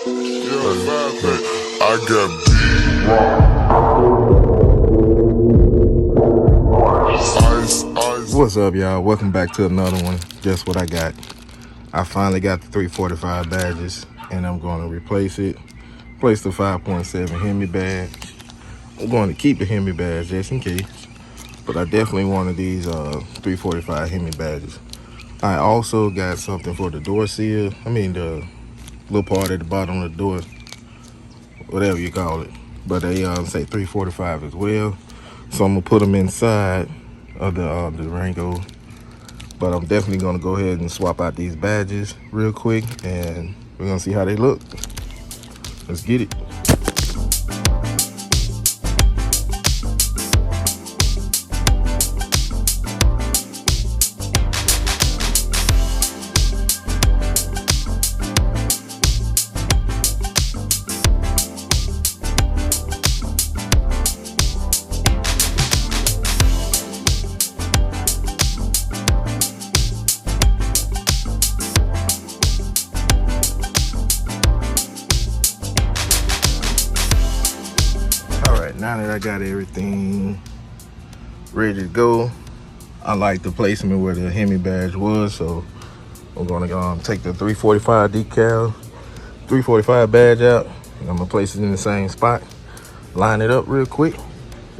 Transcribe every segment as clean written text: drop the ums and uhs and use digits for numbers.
I got What's up, y'all? Welcome back to another one. Guess what I got? I finally got the 345 badges, and I'm going to replace it. Replace the 5.7 Hemi badge. I'm going to keep the Hemi badge just in case, but I definitely wanted these 345 Hemi badges. I also got something for the door seal. I mean the little part at the bottom of the door, whatever you call it. But they say 345 as well. So I'm gonna put them inside of the Durango. But I'm definitely gonna go ahead and swap out these badges real quick, and we're gonna see how they look. Let's get it. Now that I got everything ready to go, I like the placement where the Hemi badge was, so I'm gonna take the 345 decal, 345 badge out, and I'm gonna place it in the same spot, line it up real quick,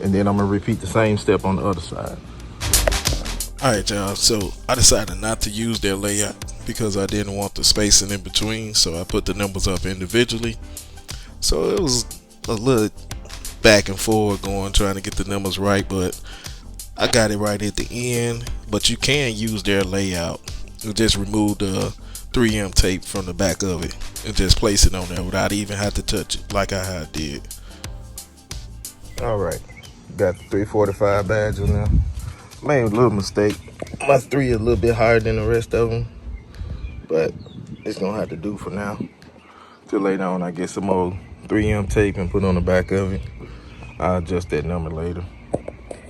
and then I'm gonna repeat the same step on the other side. Alright, y'all, so I decided not to use their layout because I didn't want the spacing in between, so I put the numbers up individually. So it was a little back and forth going trying to get the numbers right, but I got it right at the end. But you can use their layout. You just remove the 3M tape from the back of it and just place it on there without even have to touch it like I did. Alright, got the 345 badge on there. Made a little mistake. My 3 is a little bit higher than the rest of them, but it's gonna have to do for now. Till later on I get some more 3M tape and put on the back of it. I'll adjust that number later.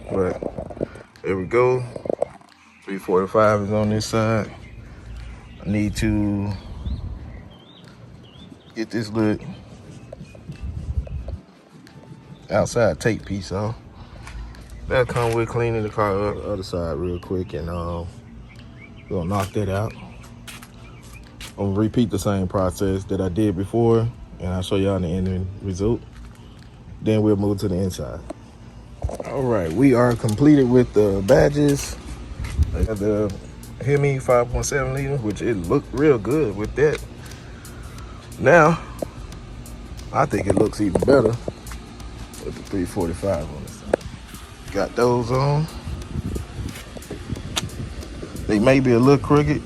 But there we go. 345 is on this side. I need to get this little outside tape piece off. That'll come with cleaning the car other side real quick, and we're gonna knock that out. I'm gonna repeat the same process that I did before, and I'll show y'all the ending result. Then we'll move to the inside. All right, we are completed with the badges. I got the Hemi 5.7 liter, which it looked real good with that. Now, I think it looks even better with the 345 on the side. Got those on. They may be a little crooked,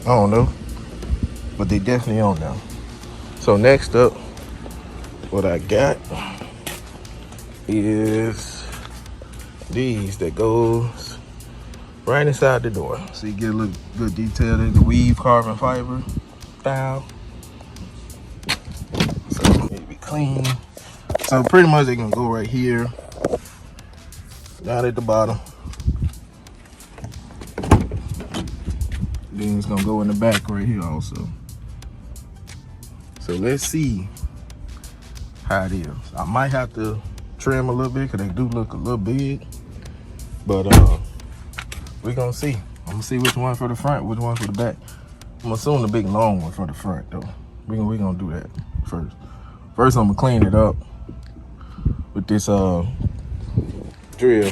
I don't know, but they definitely on now. So next up, what I got is these that goes right inside the door. So you get a little good detail in the weave carbon fiber style. So it need to be clean. So pretty much they're gonna go right here, down at the bottom. Then it's gonna go in the back right here also. So let's see how it is. I might have to trim a little bit because they do look a little big, but we're gonna see. I'm gonna see which one for the front, which one for the back. I'm assuming the big long one for the front though. We're gonna do that first. First I'm gonna clean it up with this drill.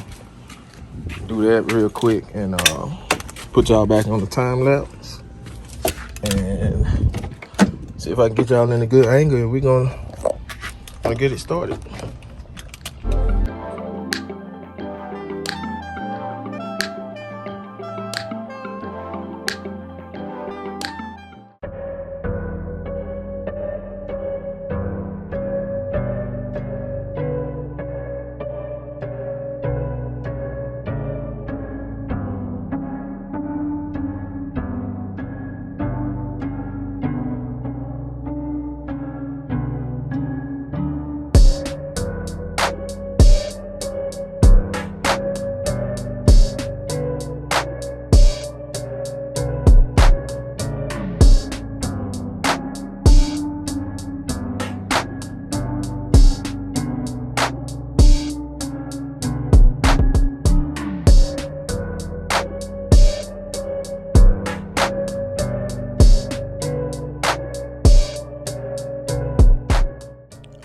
Do that real quick and put y'all back on the time lapse and see if I can get y'all in a good angle, and we're gonna get it started.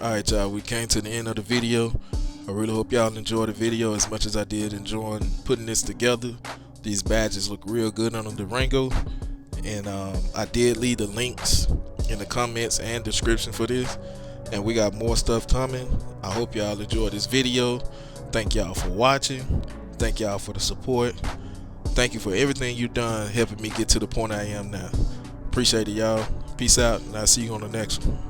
Alright, y'all, we came to the end of the video. I really hope y'all enjoyed the video as much as I did enjoying putting this together. These badges look real good on the Durango, and I did leave the links in the comments and description for this, and we got more stuff coming. I hope y'all enjoyed this video. Thank y'all for watching. Thank y'all for the support. Thank you for everything you've done helping me get to the point I am now. Appreciate it, y'all. Peace out, and I'll see you on the next one.